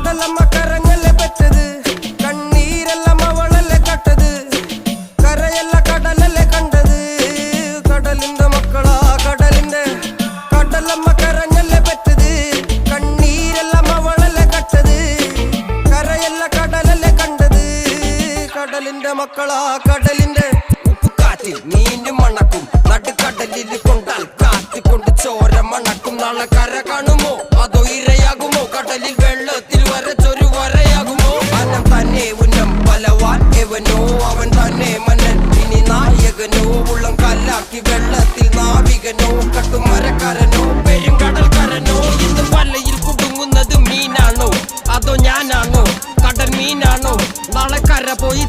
കടലമ്മ കരഞ്ഞല്ലേ പെറ്റത്, കണ്ണീരെല്ലാം അവളല്ലേ കട്ടത്, കരയല്ല കടലല്ലേ കണ്ടത്. കടലിന്റെ മക്കളാ കടലിന്റെ, കടലമ്മ കരഞ്ഞല്ലേ പെറ്റത്, കണ്ണീരെല്ലാം അവളല്ലേ കട്ടത്, കരയല്ല കടലല്ലേ കണ്ടത്. കടലിന്റെ മക്കളാ കടലിന്റെ. ഉപ്പുകാറ്റിൽ മീനും മണക്കും, നടുക്കടലിൽ കൊണ്ടാൽ കാറ്റ് കൊണ്ട് ചോര മണക്കും. നാളെ കര കാണുമോ അതോ ഇരയാകുമോ, കടലിൽ വെള്ളത്തിൽ വരച്ചൊരു വരയാകുമോ. അനം തന്നെ ഉന്നം ബലവാൻ എവനോ, അവൻ തന്നെ മന്നൻ ഇനി നായകനോ. ഉള്ളം കല്ലാക്കി വെള്ളത്തിൽ നാവികനോ, കട്ടുമരക്കാരനോ പെരുങ്കടൽക്കാരനോ. ഇന്ന് വലയിൽ കുടുങ്ങുന്നത് മീനാണോ അതോ ഞാനാണോ, കടൽ മീനാണോ. നാളെ കര പോയി